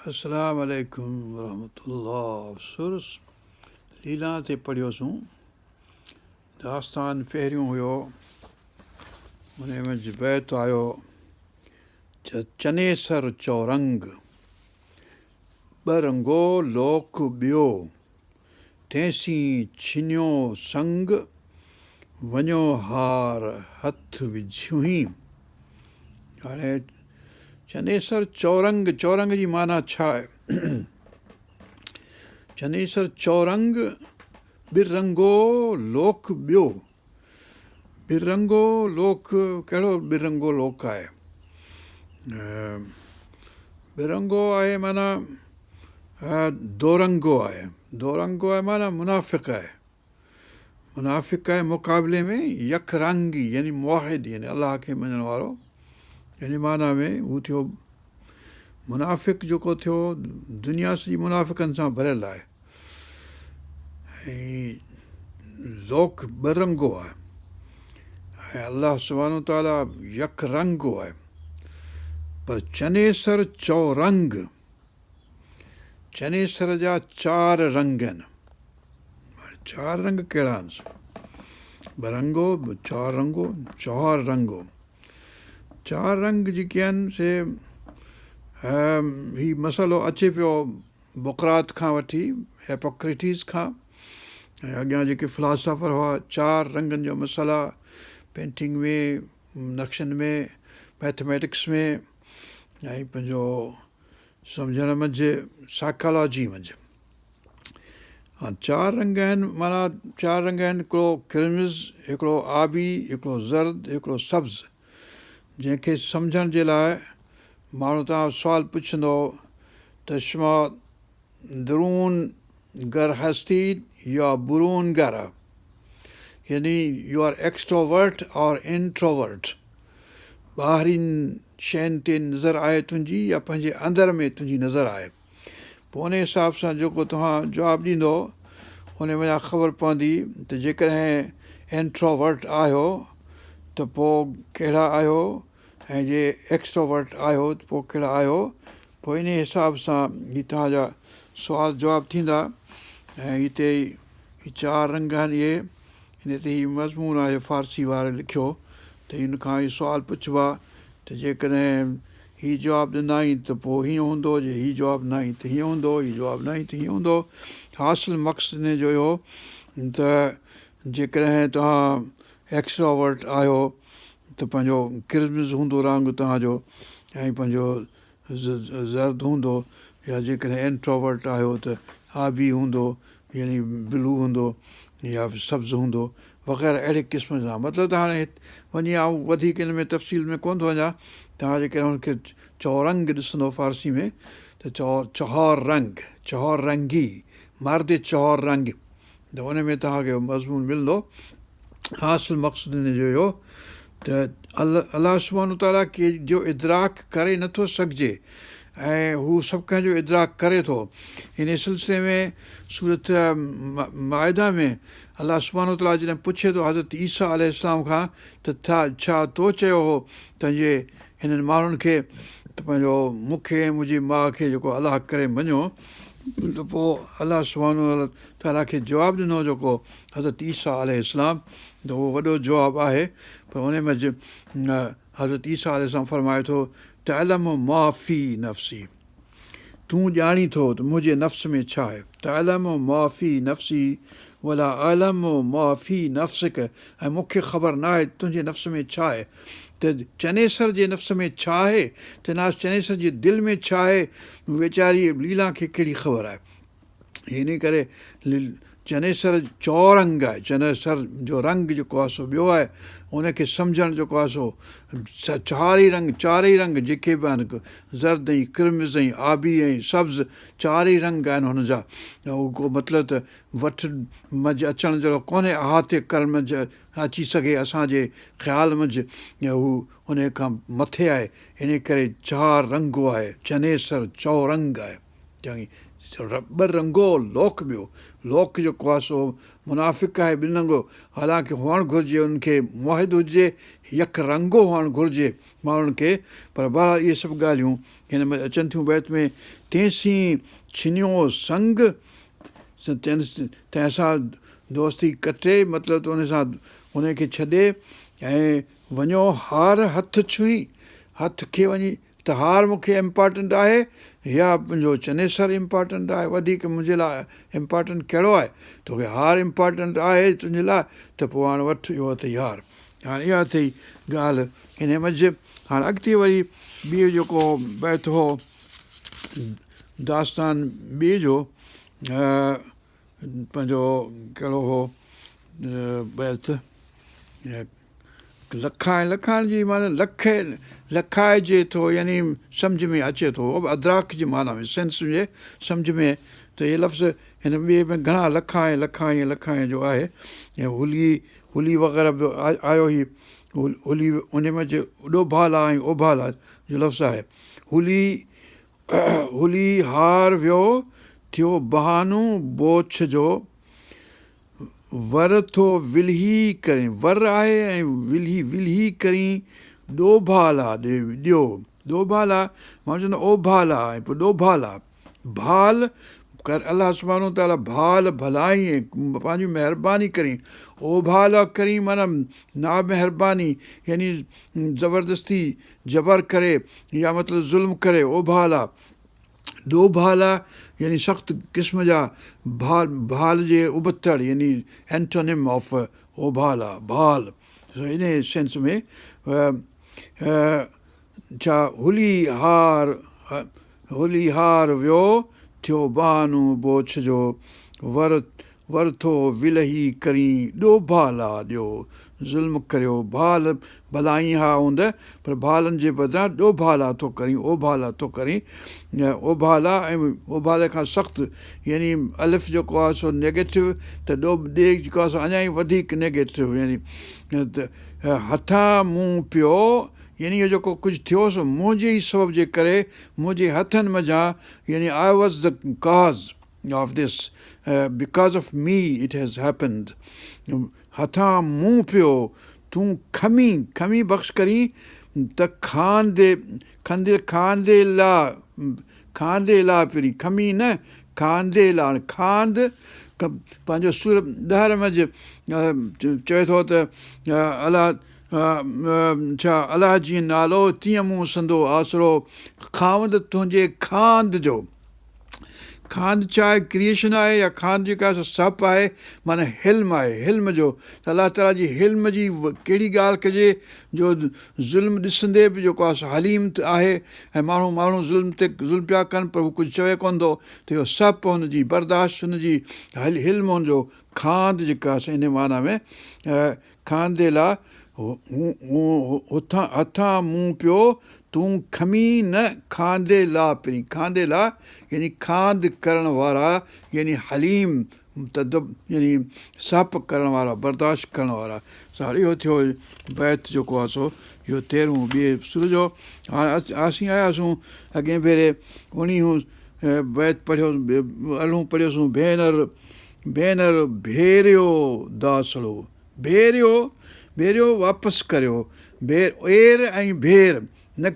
अस्सलाम वालेकुम वरहमतुल्लाह। सुरस लीला ते पढ़ियोसूं। दास्तान पहिरियों हुयो, उन में बैत आयो चनेसर चौरंग, ॿ रंगो लोक ॿियो, तंहिंसी छिनियो संग, वञो हार हथ विझूं। हाणे चनेसर चौरंग, चौरंग जी माना छा आहे? चनेसर चौरंग बिरंगो लोक ॿियो। बिरंगो लोक कहिड़ो बिरंगो लोक आहे? बिरंगो आहे माना दोरंगो आहे। दोरंगो आहे माना मुनाफ़िक़ आहे। मुनाफ़िक़ आहे मुक़ाबले में यकरंगी यानी मुवाहिद यानी अलाह खे मञण वारो। इन माना में हू थियो मुनाफ़िक़। जेको थियो दुनिया सॼी मुनाफ़िक़नि सां भरियल आहे। ऐं लोक ॿरंगो आहे ऐं अलाह सुब्हानो ताला यकरंगो आहे। पर चनेसर चौरंग, चनेसर जा 4 रंग आहिनि। 4 रंग कहिड़ा आहिनि? ॿरंगो, 4 रंगो, 4 रंगो। 4 रंग जेके आहिनि से हीउ मसालो अचे पियो बुक़रात खां वठी हिपोक्रेटिस खां ऐं अॻियां जेके फिलासफ़र हुआ। 4 रंगनि जो मसाला पेंटिंग में, नक्शनि में, मैथमेटिक्स में ऐं पंहिंजो सम्झण मंझि साइकोलॉजी मंझि। हा 4 रंग आहिनि माना 4 रंग आहिनि। हिकिड़ो क्रिमिज़, हिकिड़ो आबी, हिकिड़ो ज़र्द, हिकिड़ो सब्ज़। जंहिंखे सम्झण जे लाइ माण्हू तव्हां सुवालु पुछंदो त शुमा दरून गर हस्ती या बुरून गर, यानी यू आर एक्सट्रोवर्ट और इंट्रोवर्ट। ॿाहिरीं शयुनि ते नज़र आहे तुंहिंजी या पंहिंजे अंदर में तुंहिंजी नज़र आहे। पोइ उन हिसाब सां जेको तव्हां जवाबु ॾींदो उन में ख़बर पवंदी त जेकॾहिं इंट्रोवर्ट आहियो त पोइ कहिड़ा आहियो, ऐं जे एक्सट्रोवर्ट आहियो त पोइ कहिड़ा आहियो। पोइ इन हिसाब सां हीअ तव्हांजा सुवाल जवाबु थींदा। ऐं हिते हीअ 4 रंग आहिनि इहे। हिन ते हीअ मज़मून आहे फ़ारसी वारे लिखियो त हिन खां हीअ सुवालु पुछिबो आहे त जेकॾहिं हीअ जवाबु ॾिनई त पोइ हीअं हूंदो, जे हीअ जवाबु न आई त हीअं हूंदो, हीअ जवाबु न आई त हीअं हूंदो। हासिलु मक़सदु हिन जो इहो त जेकॾहिं तव्हां एक्सट्रोवर्ट आहियो त पंहिंजो क्रिमिज़ हूंदो रंग तव्हांजो ऐं पंहिंजो ज़र्द हूंदो, या जेकॾहिं इंट्रोवर्ट आहियो त आबी हूंदो यानी ब्लू हूंदो या सब्ज़ हूंदो वग़ैरह अहिड़े क़िस्म जा। मतिलबु त हाणे वञी आउं वधीक हिन में तफ़सील में कोन थो वञा। तव्हां जेकॾहिं हुनखे चौरंग ॾिसंदो फ़ारसी में त चौहर रंग, चौहर रंगी, मर्द चौहर रंग, त उन में तव्हांखे मज़मून मिलंदो। हासिलु मक़सदु हिन जो इहो त अलाह सुब्हानो ताला के जो इदराक करे नथो सघिजे ऐं हू सभु कंहिंजो इदराक करे थो। इन सिलसिले में सूरत माइदा में अलाह सुब्हानो ताला जॾहिं पुछे थो हज़रत ईसा अलैहिस्सलाम खां त छा तो चयो हो तुंहिंजे हिननि माण्हुनि खे त पंहिंजो मूंखे ऐं मुंहिंजी माउ खे जेको अलाह करे मञो, त पोइ अलाह सुब्हानो ताला खे जवाबु ॾिनो जेको हज़रत ईसा अलैहिस्सलाम, त उहो वॾो जवाबु आहे। पर उन में हज़रत ईसा अलैहिस्सलाम फरमाए थो त अलम माफ़ी नफ़्सी, तूं ॼाणी थो त मुंहिंजे नफ़्स में छा आहे। त अलम माफ़ी नफ़्सी वला अलम माफ़ी नफ़्सिक, ऐं मूंखे ख़बर न आहे तुंहिंजे नफ़्स में छा आहे। त चनेसर जे नफ़्स में छा आहे त न चनेसर जे दिलि में छा आहे, वीचारी लीला खे कहिड़ी ख़बर आहे। इन करे चनेसर चौरंग आहे। चनेसर जो रंग जेको आहे सो ॿियो आहे। उनखे सम्झणु जेको आहे सो 4 ई रंग, 4 ई रंग जेके बि आहिनि, ज़र्द ऐं क्रिमिज़ ऐं आबी ऐं सब्ज़, 4 ई रंग आहिनि हुनजा। उहो को मतिलबु त वठि मंझि अचणु जहिड़ो कोन्हे, अहाते करणु मंझि अची सघे असांजे ख़्याल मंझि, हू उन खां मथे आहे। इन करे 4 रंगो आहे। चनेसर चौरंग आहे। चङी 2 रंगो लोक ॿियो। लोक जेको आहे सो मुनाफ़िक़ आहे 2 रंगो। हालांकि हुअणु घुरिजे उनखे मुवाहिद हुजे, यकरंगो हुअणु घुरिजे माण्हुनि खे। पर बहरहाल इहे सभु ॻाल्हियूं हिन में अचनि थियूं बैत में तेसीं छिनियो संग चइनि तंहिंसां दोस्ती कटे मतिलबु त उन सां उनखे छॾे ऐं वञो हार हथु छुई हथ खे वञी त हार मूंखे इम्पॉर्टेंट आहे या मुंहिंजो चनेसर इम्पॉर्टेंट आहे वधीक मुंहिंजे लाइ इम्पॉर्टेंट कहिड़ो आहे तोखे हार इम्पॉर्टेंट आहे तुंहिंजे लाइ त पोइ हाणे वठि इहो अथई हार हाणे इहा अथई ॻाल्हि हिन मंझि हाणे अॻिते वरी ॿियो जेको बैत हो दास्तान ॿिए जो पंहिंजो कहिड़ो हो बैत लखाइण जी माना लखाइजे थो यानी सम्झ में अचे थो अदराक जी माना में सेंस में सम्झ में त इहे लफ़्ज़ हिन ॿिए में घणा लखाए जो आहे ऐं हुली वग़ैरह बि आयो ई हुली उन में जे ॾोभाला ऐं ओभाला जो लफ़्ज़ आहे हुली हार वियो थियो बहानू बोछ जो वर थो विलही करें वर आहे ऐं विलही करी ॾोभाला ॾियो ॾोभाला मां चवंदो ओभाला ऐं पोइ ॾोभाला भाल कर अलाह सुब्हानो ताला भाल भलाई ऐं पंहिंजी महिरबानी करी ओभाला करी माना नामहिरबानी यानी ज़बरदस्ती जबर करे या मतिलबु ज़ुल्म करे ओभाला ॾोभाला यानी सख़्तु क़िस्म जा भाल जे उबतड़ यानी एंटोनिम ऑफ ओभाला भाल इन सेंस में छा हुली हार वियो थियो बहानू बोछ जो वर थो विलही करी ॾोभाला ॾियो ज़ुल्म करियो भाल भलाई हा हूंद पर भालनि जे बदिरां ॾोभाला थो करी ओभाला थो करी ओभाला ऐं ओभाले खां सख़्तु यानी अलिफ जेको आहे सो नेगेटिव त ॾे जेको आहे सो अञा ई वधीक नेगेटिव यानी त हथां मुंहुं पियो यानी इहो जेको कुझु थियो सो मुंहिंजे ई सबब जे करे मुंहिंजे हथनि मंझां यानी आई वॉज़ द काज़ of this because of me it has happened हथां मुंहुं पियो तूं खमी बख़्श करी त खांदे ला पहिरीं खमी न खांदे ला खांद पंहिंजो सुर ॾहर मंझि चवे थो त अलाह छा अलाह जी नालो तीअं मूं संदो आसिरो खावंद तुंहिंजे खांद जो खांद छा आहे क्रिएशन आहे या खांद जेका सप आहे माना हिल्म आहे हिल्म जो त अलाह ताला जी हिल्म जी कहिड़ी ॻाल्हि कजे जो ज़ुल्म ॾिसंदे बि जेको आहे हलीम आहे ऐं माण्हू ज़ुल्म पिया कनि पर हू कुझु चवे कोन थो त इहो सप हुनजी बर्दाश्त हुनजी हिल्म हुनजो खांद जेका आहे इन माना में खांदे ला हथां मुंहुं पियो तूं खमी न खांदे ला पहिरीं खांदे ला यानी खांद करण वारा यानी हलीम यानी सप करण वारा बर्दाश्त करण वारा सार इहो थियो बैत जेको आहे सो इहो 13 ॿिए सुर जो हाणे असीं आयासीं अॻे भेरे उणियूं बैत पढ़ियोसीं भेनर भेरियो दासड़ो भेरियो वापसि करियो एर ऐं भेर न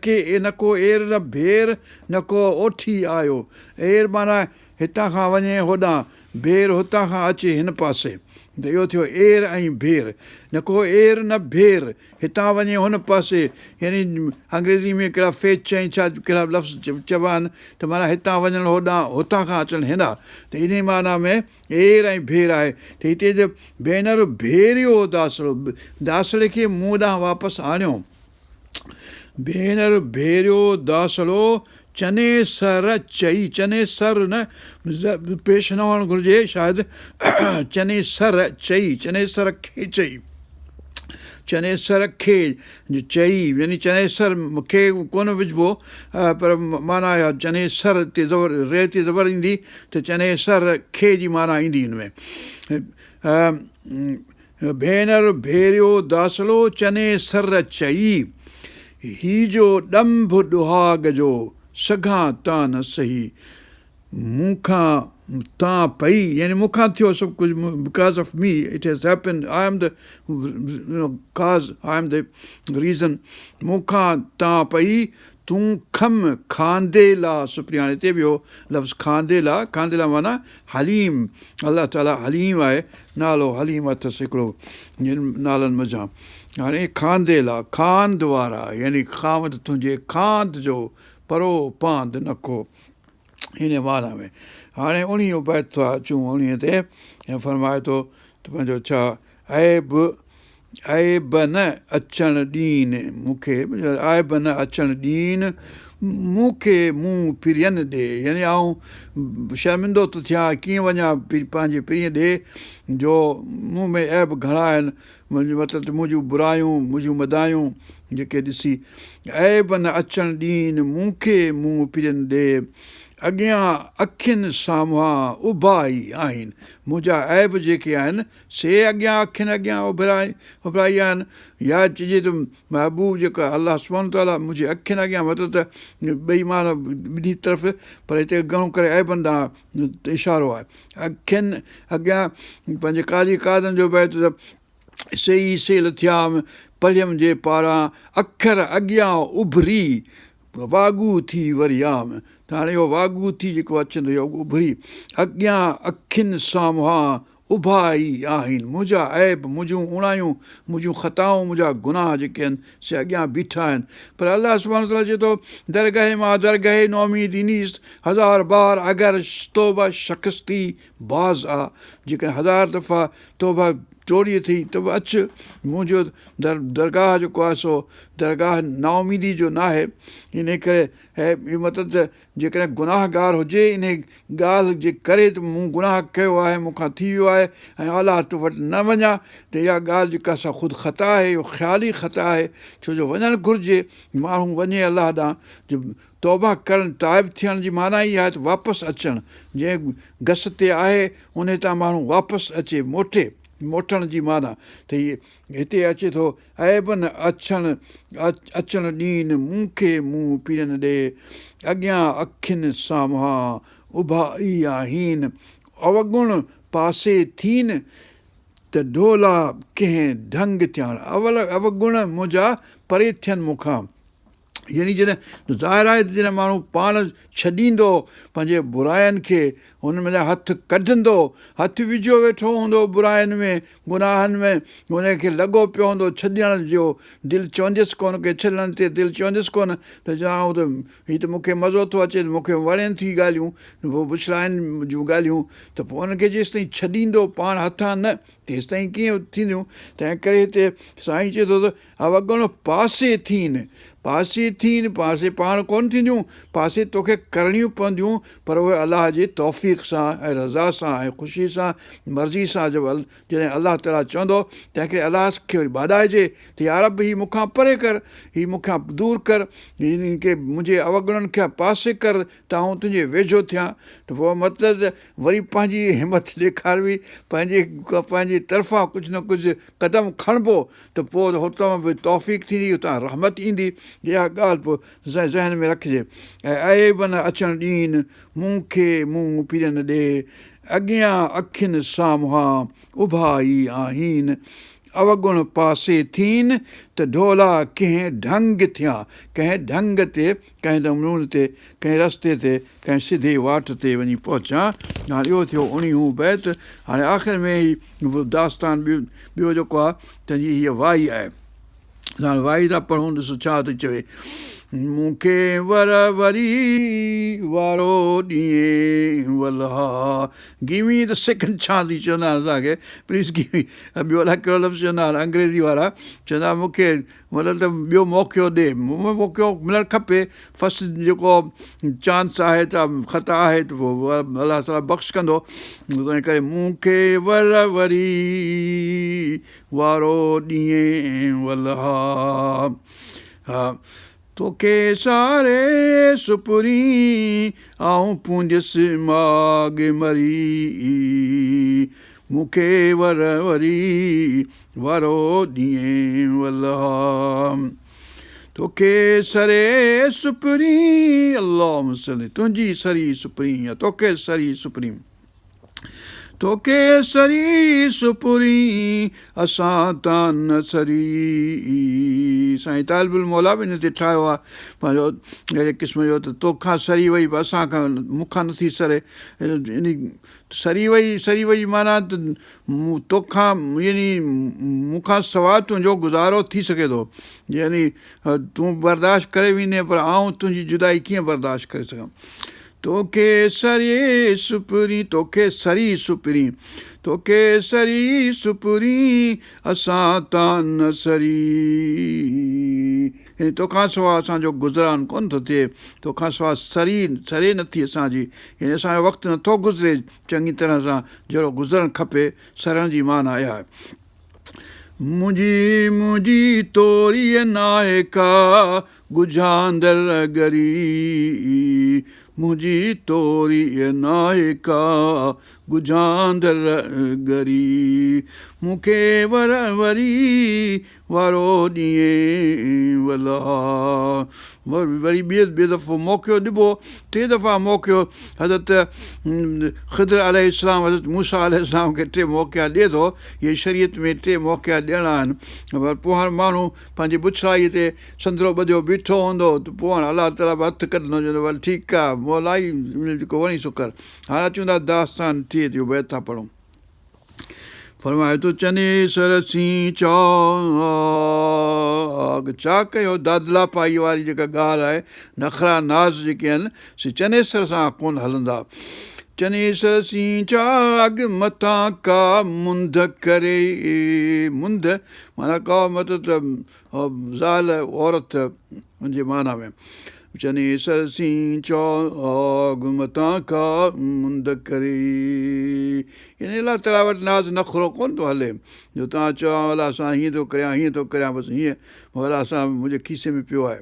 को एर न भेर न को ओठी आयो एर माना हितां खां वञे होॾां भेर हुतां खां अचे हिन पासे त इहो थियो एर ऐं भेर न को एर न भेर हितां वञे हुन पासे यानी अंग्रेज़ी में कहिड़ा फेच ऐं छा कहिड़ा लफ़्ज़ चइबा आहिनि त माना हितां वञणु होॾां हुतां खां अचणु हेॾां त इन माना में एर ऐं भेर आहे त हिते जो भेनर भेरियो दासड़े खे मूं ॾांहुं वापसि आणियो भेनर भेरियो दासड़ो चने सर न पेश न हुअणु घुरिजे शायदि चने सर खे चई यानी चने सर मूंखे कोन विझिबो पर माना चने सर ते रे ते ज़बर ईंदी त चने सर खे जी माना ईंदी हिन में भेनर भेरियो दासड़ो चने सर चई ही जो ॾंभ ॾुहाग जो सघां तां न सही मूंखां तां पई यानी मूंखां थियो सभु कुझु because of me it has happen I am the काज़ आई एम द रीज़न मूंखां तां पई तूं खम खांदेला सुप्री। हाणे हिते ॿियो लफ़्ज़ खांदेला, खांदेला माना हलीम। अलाह ताला हलीम आहे, नालो हलीम अथसि हिकिड़ो जिन नालनि मज़ा। हाणे खांदेला खांद वारा, यानी खामद तुंहिंजे खांद जो परो पांद नखो, हिन माना में। हाणे उणिवीह बैत था अचूं, उणिवीह ते ऐं फरमाए थो त पंहिंजो छा ऐब न अचणु ॾीन मूंखे, ऐब न अचणु ॾीन मूंखे मूं पिरियनि ॾे, यानी आउं शर्मिंदो थो थियां, कीअं वञा पंहिंजे पिरीअ ॾे जो मूं में ऐब घणा आहिनि, मतिलबु मुंहिंजूं बुरायूं, मुंहिंजूं मदायूं जेके ॾिसी। ऐब न अचणु ॾीन मूंखे मूं पिरियनि ॾे, अॻियां अखियुनि साम्हूं उभा ई आहिनि। मुंहिंजा ऐब जेके आहिनि से अॻियां अखियुनि अॻियां उभराई आहिनि। या चइजे त महबूब जेका अलाह सुब्हानो ताला मुंहिंजे अखियुनि अॻियां, मतिलबु त ॿई माना ॿिन्ही तरफ़, पर हिते घणो करे ऐबनि ॾांहुं इशारो आहे। अखियुनि अॻियां पंहिंजे काजी कादनि जो बैत त सही सेल थिया पढ़ियमि जे पारां, अखर अॻियां उभरी वागू थी वरी आम। त हाणे इहो वागू थी जेको अचंदो इहो उभरी, अॻियां अखियुनि साम्हूं उभा ई आहिनि। मुंहिंजा ऐब, मुंहिंजूं उणायूं, मुंहिंजूं ख़ताऊं, मुंहिंजा गुनाह जेके आहिनि से अॻियां बीठा आहिनि। पर अलाह सुब्हानो ताला चए थो दरगाह मां दरगाह नौमीदी नीस, हज़ार बार अगरि तौबा शकस्ती बाज़ आहे, जेकॾहिं हज़ार दफ़ा तौबा चोरीअ थी त बि अचु, मुंहिंजो दरगाह जेको आहे सो दरगाह नाउमीदी जो न आहे। इन करे इहो मतिलबु त जेकॾहिं गुनाहगार हुजे इन ॻाल्हि जे करे त मूं गुनाह कयो आहे, मूंखां थी वियो आहे ऐं अलाह तो वटि न वञा, त इहा ॻाल्हि जेका असां ख़ुदि ख़ता आहे, इहो ख़्याली ख़ता आहे। छो जो वञणु घुरिजे, माण्हू वञे अलाह ॾांहुं, जो तौबा करणु, ताइब थियण जी माना ई आहे त वापसि अचणु। जंहिं घस ते आहे उन तां माण्हू वापसि अचे, मोटण जी माना। त इहे हिते अचे थो ऐब न अचणु ॾीन मूंखे मूं पीरनि ॾे, अॻियां अखियुनि साम्हूं उभा ई आहिनि। अवगुण पासे थियनि त ढोला कंहिं ढंग थिया, अवगुण मुंहिंजा परे थियनि मूंखां। यानी जॾहिं ज़ाहिर आहे त जॾहिं माण्हू पाण छॾींदो पंहिंजे बुराइनि खे, हुन में हथु कढंदो, हथु विझो वेठो हूंदो बुराइनि में, गुनाहनि में, हुनखे लॻो पियो हूंदो छॾण जो, दिलि चवंदसि कोन के छॾण ते दिलि चवंदसि कोन त जाऊं त हीअ त मूंखे मज़ो थो अचे, मूंखे वणनि थी ॻाल्हियूं, पोइ बुछड़ाइनि जूं ॻाल्हियूं, त पोइ हुनखे जेसिताईं छॾींदो पाण हथां न, तेसिताईं कीअं थींदियूं। तंहिं करे हिते साईं चए थो त अवगुण पासे थियनि, पासे पाण कोन थींदियूं, पासे तोखे करणियूं पवंदियूं, पर उहे अलाह जे तौफ़ीक़ सां ऐं रज़ा सां ऐं ख़ुशी सां, मर्ज़ी सां। जॾहिं अलाह ताला चवंदो, तंहिं करे अलाह खे वरी बाधाइजे त यार बि हीअ मूंखां परे कर, हीअ मूंखां दूरि कर, हिन खे मुंहिंजे अवगुणनि खे पासे कर त आउं तुंहिंजे वेझो थियां। त पोइ मतिलबु त वरी पंहिंजी हिमत ॾेखारवी, पंहिंजे तरफ़ां कुझु न कुझु क़दम खणिबो, त पोइ हुतां बि तौफ़ीक़ थींदी, हुतां रहमत ईंदी। इहा ॻाल्हि पोइ ज़हन में रखिजे। ऐं ऐब न अचणु ॾीन मूंखे मूं पीरनि ॾे, अॻियां अखियुनि साम्हूं उभा ई आहिनि। अवगुण पासे थियनि त ढोला कंहिं ढंग थिया, कंहिं ढंग ते, कंहिं नमूने ते, कंहिं रस्ते ते, कंहिं सिधे वाट ते वञी पहुचा। हाणे इहो थियो 19 बैत। हाणे आख़िर में ई दास्तान ॿियो जेको आहे तंहिंजी हीअ वाई आहे। हाणे वाई था पढ़ूं, ॾिसो छा थी चवे। मूंखे वरी वारो ॾींहुं वल्हा, give me the second chance थी चवंदा आहिनि असांखे, प्लीज़ गिव मी। ॿियो अलाए कहिड़ो लफ़्ज़ चवंदा आहिनि अंग्रेज़ी वारा, चवंदा मूंखे मतिलबु त ॿियो मौक़ो ॾे, मौक़ो मिलणु खपे। फस्ट जेको चांस आहे त ख़ता आहे त पोइ अलाह ताला बख़्श कंदो। तंहिं करे मूंखे वरी वारो ॾींहुं वल्हा, हा तोखे सारे सुपुरी आऊं पूंजसि माॻ मरी, मूंखे वरी वारो ॾींहुं वल्हा, तोखे सरे सुपुरी, अल्लाहुम्मा सल्ली, तुंहिंजी सरी सुपुरी, तोखे सरी सुपुरी, तोखे सरी सुपुरी असां तां न सरी। साईं तालिबुल मौला बि हिन ते ठाहियो आहे पंहिंजो अहिड़े क़िस्म जो त तोखां सरी वई बि असांखां मूंखां नथी सरे। इन सरी वई माना त तोखां यानी मूंखां सवाइ तुंहिंजो गुज़ारो थी सघे थो, यानी तूं बर्दाश्त करे वेंदे पर आउं तुंहिंजी जुदाई कीअं बर्दाश्त करे सघां। तोखे सरी सुपुरी तोखे सरी सुपुरी तोखे सरी सुपुरी असां तां न सरी। यानी तोखां सवाइ असांजो गुज़रान कोन थो थिए, तोखां सवाइ सरे नथी असांजी, यानी असांजो वक़्तु नथो गुज़रे चङी तरह सां जहिड़ो गुज़रणु खपे। सरण जी माना इहा आहे। मुंहिंजी तोरीअ नाहे का गुझांदड़ गरी, मुंहिंजी तोरीअ नाहे का गुझांदड़ गरी, मूंखे वरी वारो ॾींहुं वला। वरी ॿिए दफ़ो मौक़ियो ॾिबो, टे दफ़ा मौक़ियो हज़रत ख़िदर अलैहिस्सलाम हज़रत मूसा अलैहिस्सलाम खे टे मौक़िया ॾिए थो। इहे शरीयत में टे मौक़िया ॾियणा आहिनि। पर पोइ हाणे माण्हू पंहिंजी बुछड़ाईअ ते संदरो ॿधियो बीठो हूंदो त पोइ हाणे अलाह ताला बि हथु कढंदो, चवंदो भली ठीकु आहे मौलाई जेको वणी सो कर। हाणे अचूं था दास्तान थिए थी, बैत था पढ़ूं। फरमाए थो चने सरसी चाग चा कयो दादला पाई वारी जेका ॻाल्हि आहे, नखरा नाज़ जेके आहिनि से चने सर सां कोन हलंदा। चने सरसी चाग मथां का मुंद करे, मुंद माना का मतिलबु ज़ाल औरत हुनजे माना में। चने सरसी चाग मथां का मुंद करे, यानी अलाह ताला वटि नाज़ नखरो कोन थो हले जो तव्हां चओ अलाह सां हीअं थो करियां हीअं थो करियां बसि हीअं, अलाह सां मुंहिंजे खीसे में पियो आहे।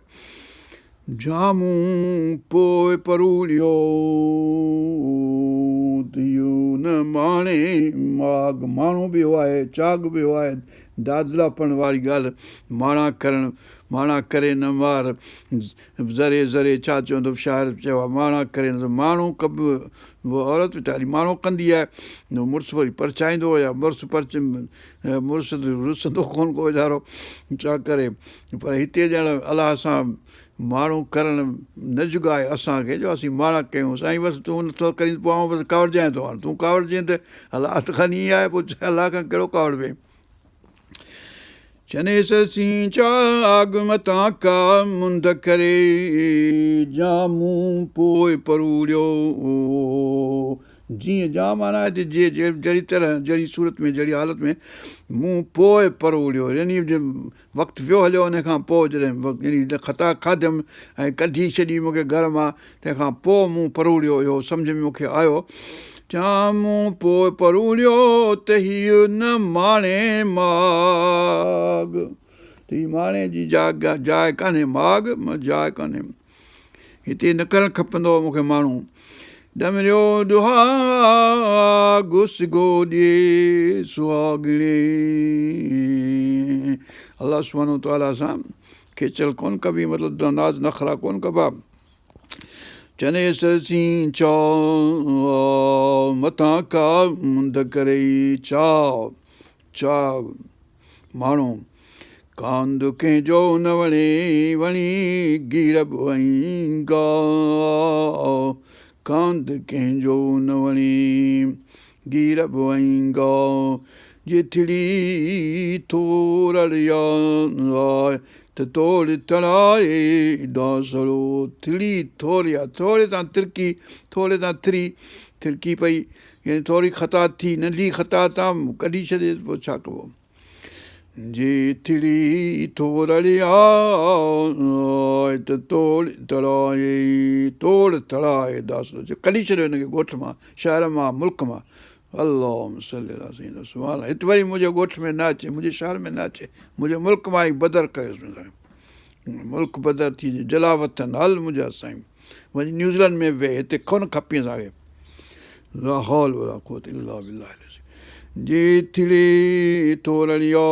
जामूं पोइ परूलियो दियो न माणे माग, माण्हू बि आहे चाग बि आहे, दादलापण वारी ॻाल्हि, माणा करे न मार, ज़रे ज़रे छा चवंदो शाइर चयो आहे, माणा करे न माण्हू कबि औरत वीचारी माण्हू कंदी आहे, मुड़ुसु वरी परचाईंदो या मुड़ुसु रुसंदो कोन को वीचारो छा करे। पर हिते ॼण अलाह सां माण्हू करणु न जुगाए असांखे जो असीं माणा कयूं। साईं बसि तूं नथो करीं पोइ आउं बसि कावड़जांइ थो, हाणे तूं कावड़जांइ त अलाह त खणी ईअं आहे, पोइ अलाह खां कहिड़ो कावड़िबे। चने सरसी चाग मथां का मुंद करे, जामूं पोइ परूलियो, जीअं जाम माना हिते जहिड़ी तरह जहिड़ी सूरत में जहिड़ी हालत में मूं पोइ परूलियो, यानी वक़्तु वियो हलियो उन खां पोइ जॾहिं यानी ख़ता खाधमि ऐं कढी छॾी मूंखे घर मां, तंहिंखां पोइ मूं परूलियो इहो सम्झ में मूंखे आयो। जामूं पोइ परूलियो त हीअ न माणे माग, त हीअ माणे जी जाइ कान्हे, माग जाइ कान्हे, हिते न करणु खपंदो मूंखे माण्हू। ॾमरियो ॾुहा गुसगो ॾिए सुहागणे, अलाह सुब्हानो तआला सां खेचल कोन कबी, मतिलबु नाज़ नखरा कोन कबा। चने सरसी चाव मथां का मुंद करे, चाव माण्हू कांद कंहिंजो न वणी गीर बि वई गाह, कांद कंहिंजो न वणी गीर बि वई गाह, जिथड़ी थोरड़िया त तोड़ तड़ाए दासड़ो, थिड़ी थोरिया थोरे सां तिरकी, थोरे सां थिरकी पई, यानी थोरी ख़ता थी, नंढी ख़ता तां कढी छॾे पोइ छा कबो। जे थिड़ी थोरड़िया त तोड़ तड़ाए दासड़ो, कढी छॾियो हिनखे ॻोठ मां, शहर मां, मुल्क मां। अल्लाहुम्मा सल्ली अला सय्यिदना सुभान अल्लाह, हिते वरी मुंहिंजे ॻोठ में न अचे, मुंहिंजे शहर में न अचे, मुंहिंजे मुल्क मां ई बदर कयोसि, मुल्क बदर थी जलावतन हल मुंहिंजा साईं, वञी न्यूज़ीलैंड में वेह, हिते कोन खपी असांखे। ला हौल वला कुव्वत इल्ला बिल्लाह। जे थिड़े थोरड़िया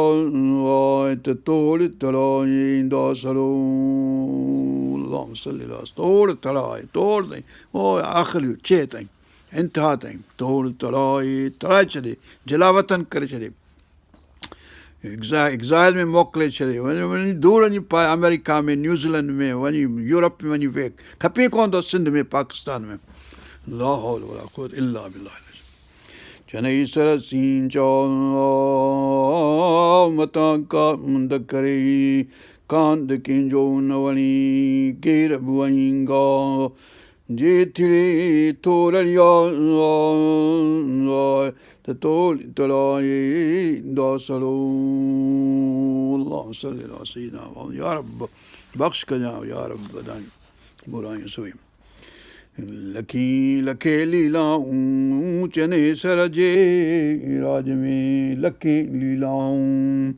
त तोड़ तड़ाए दासड़ो, अल्लाहुम्मा सल्ली अला, तोड़ तड़ाए, तोड़ ताईं, ओ आख़िरी छे ताईं, इंतिहा ताईं तोड़ तड़ाए छॾे, जलावतन करे छॾे, एग्ज़ाइल में मोकिले छॾे, वञी दूर वञी पाए अमेरिका में, न्यूज़ीलैंड में, वञी यूरोप में वञी वेह, खपे कोन थो सिंध में, पाकिस्तान में। ला हौल वला कुव्वत इल्ला बिल्लाह। चनई सरसीं चओ मतां का मुंद करे, कांद कंहिंजो न वणी, केर बि वञींगा, जेतिरे थोरड़िया त तोड़ी तड़ाए दासड़ो। अल्लाह सल्ली अला सय्यिदना मुहम्मद। या रब बख़्श कजां, या रब वधाई बुरायूं सुई। लखी लखे लीलाऊं चने सर जे राज में, लखे लीलाऊं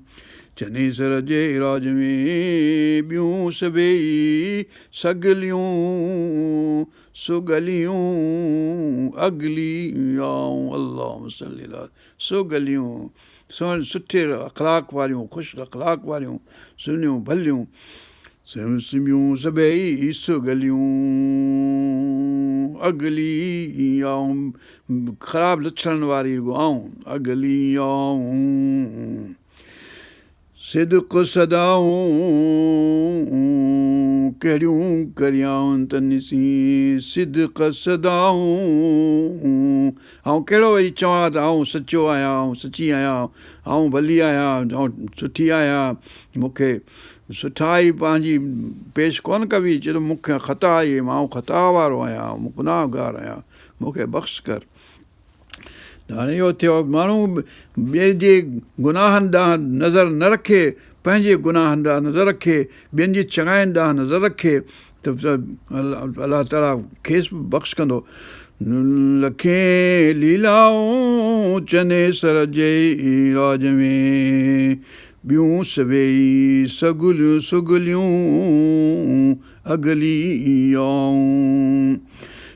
चने सर जे राज में, ॿियूं सभई सगलियूं सुगलियूं अगलियाऊं। अल्लाह सल्ली अला सुगलियूं, सुठे अख़लाक वारियूं, ख़ुशि अख़लाक वारियूं, सुहिणियूं भलियूं, ॿियूं सभई सुगलियूं अगली आऊं, ख़राबु लछणनि वारी आऊं अगली आऊं। सिदक सदाऊं कहिड़ियूं करियाऊं तनिसी, सिदक सदाऊं ऐं कहिड़ो वरी चवां त आऊं सचो आहियां, आऊं सची आहियां, आऊं भली आहियां, ऐं सुठी आहियां, मूंखे सुठाई पंहिंजी पेश कोन कबी, चए थो मूंखे ख़ता आई, मां ख़ता वारो आहियां, मूं गुनाहगार आहियां, मूंखे बख़्श कर। त हाणे इहो थियो, माण्हू ॿिए जे गुनाहनि ॾांहुं नज़र न रखे, पंहिंजे गुनाहनि ॾांहुं नज़र रखे, ॿियनि जी चङाइनि ॾांहुं नज़र रखे, त अलाह ताला खेसि बि बख़्श कंदो। लखे लीलाऊं चने सर जे राज में, ॿियूं सभई सगुलियूं सुगलियूं अगली आऊं।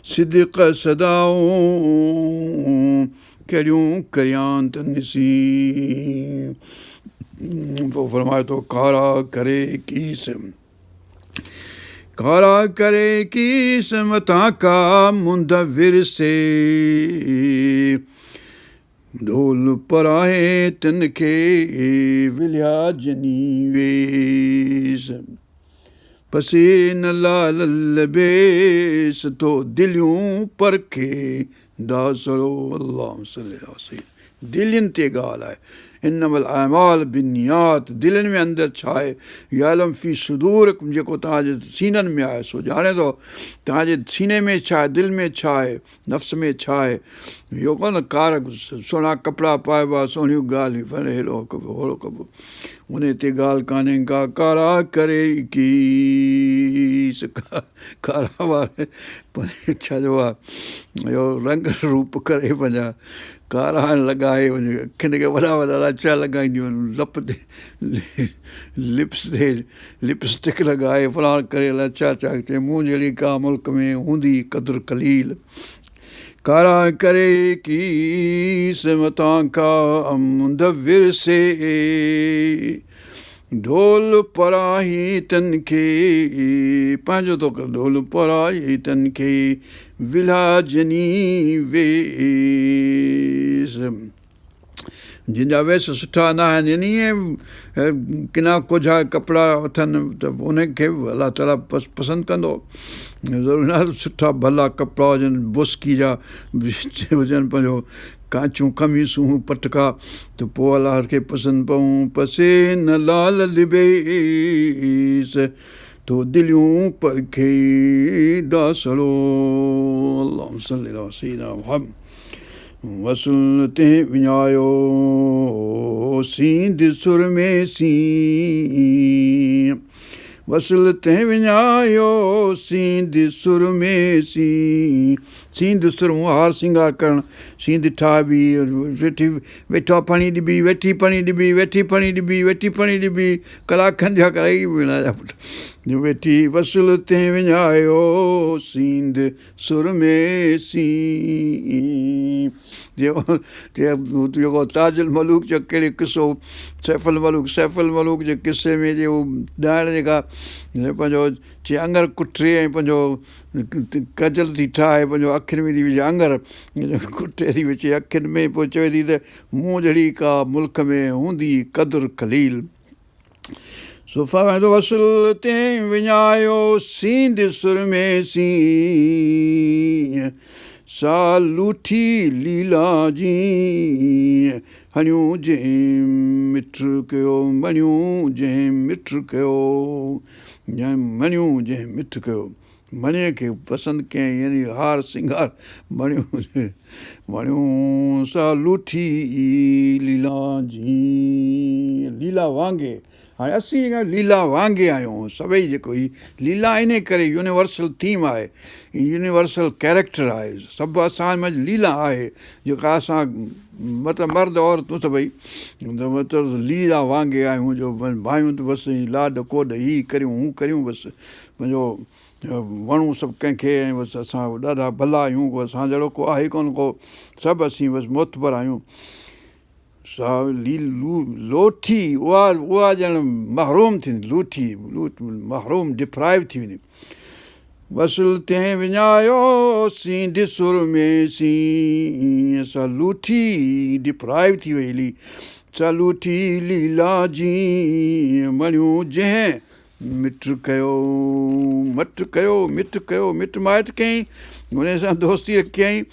सिदक सदाऊं कहिड़ियूं करियां तनिसी, पोइ फरमाए थो कारा करे कीस, कारा करे कीस मथां का मुंद विरसे, ढोल पराए तिन खे विलिया जनी वेस, पसीन लाल बेस तो दिलियूं परखे दासड़ो। अल्लाह सल्ली अला सय्यिदना। दिलनि ते ॻाल्हि आहे, इन्नमल अमाल बिन्नियात, दिलनि में अंदरि छा आहे, यालम फी सुदूर, जेको तव्हांजे सीननि में आहे सो ॼाणे थो, तव्हांजे सीने में छा आहे, दिलि में छा आहे, नफ़्स में छा आहे। इहो कोन कार सुहिणा कपिड़ा पाइबा, सुहिणियूं ॻाल्हियूं, भले हेॾो कबो होड़ो कबो, उन ते ॻाल्हि कान्हे का। कारा करे कीस, कारा वारे छा चइबो आहे, इहो रंग रूप करे पंहिंजा कारा लॻाए वञे, अखियुनि खे वॾा वॾा लाचा लॻाईंदियूं आहिनि, लप ते लिप्स ते लिपस्टिक लॻाए फलाण करे लाचा छा चए, मूं जहिड़ी का मुल्क में हूंदी क़दुरु कलील। कारा करे कीस मतां का मुंद विरसे, ढोल पराही तन खे, पंहिंजो थो कर, ढोल पराही तन खे विला जनी वेस, जिन जा वेस सुठा न आहिनि, यानी किना कोझा कपिड़ा अथनि त उनखे बि अलाह ताला पसंदि कंदो। ज़रूरी न सुठा भला कपिड़ा हुजनि, बुस्की जा हुजनि, पंहिंजो कांचूं कमीसूं पटका, त पोइ अलाह खे पसंदि पऊं। पसे न लाल लिबेस तो दिलियूं परखे दासड़ो। अल्लाह सल्ली अला सय्यिदना मुहम्मद। वसल ते विञायो सींद सुर में सी, वसल ते विञायो सींद सुर में सी, सींद सुर हार सिंगार करणु, सींद ठाहिबी, वेठी वेठा फणी ॾिबी, वेठी फणी ॾिबी, वेठी फणी ॾिबी, वेठी फणी ॾिबी, कलाकनि जा कराई विणा जा पुट, वेठी वसल ते विञायो सींद सुर में सी जेको ताजुल मलूक जो कहिड़े किसो सैफुल मलूक जे किसे में जे ॾाइण जेका पंहिंजो चई अंगर कुटे ऐं पंहिंजो कजल थी ठाहे पंहिंजो अखियुनि में थी विझे अंगर कुटे थी विझे अखियुनि में पोइ चवे थी त मूं जहिड़ी का मुल्क में हूंदी क़दुरु ख़लील सुफ़ा वेंदो वसल ते विञायो सींद सुर में सी सा लूठी लीला जी हणियूं जंहिं मिठ कयो मणियूं जंहिं मिठ कयो मणियूं जंहिं मिठ कयो मणीअ खे पसंदि कयईं यानी हार सिंगार मणियूं सा लूठी लीला जी लीला वांगे हाणे असीं लीला वांगे आहियूं सभई जेको ही लीला इन करे यूनिवर्सल थीम आहे यूनिवर्सल कैरेक्टर आहे सभु असां में लीला आहे जेका असां मतिलबु मर्द औरतूं सभई मतिलबु लीला वांगे आहियूं जो भाइयूं त बसि लाॾ कोॾ ही करियूं हू करियूं बसि पंहिंजो वणूं सभु कंहिंखे ऐं बसि असां ॾाढा भला आहियूं को असां जहिड़ो को आहे कोन को सभु असीं बसि मोतबर आहियूं सा लोठी उहा ॼण महरूम थींदी लूठी महरूम डिप्राइव थी वेंदी वसल ते विञायो सींद सुर में सी सा लूठी डिप्राइव थी वई हली सा लूठी लीला जी मणियूं जंहिं मिट कयो मिट माइट कयईं हुन सां दोस्ती कयईं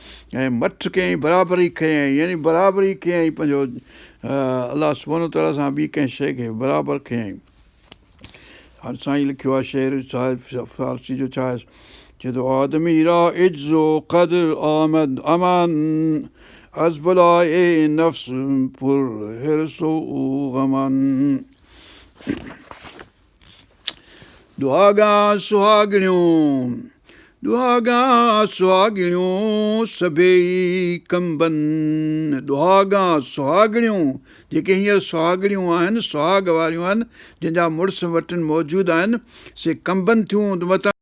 ऐं मठ कयईं बराबरी कयईं यानी बराबरी कयईं पंहिंजो अलाह सुब्हानो तआला सां ॿी कंहिं शइ खे बराबरि कयईं हाणे साईं लिखियो आहे शेर फारसी जो छा आहे चए थो आदमी रा इज़्ज़ो क़द्र आमद अमन अज़ बलाए नफ़्स पुर हिर्सो गमन दुआगा सुहाॻिणियूं सभई कंबनि दुआगा सुहाॻिणियूं जेके हींअर सुहाॻिणियूं आहिनि सुहाग वारियूं आहिनि जंहिंजा मुड़ुस वटि मौजूदु आहिनि से कंबनि थियूं मथां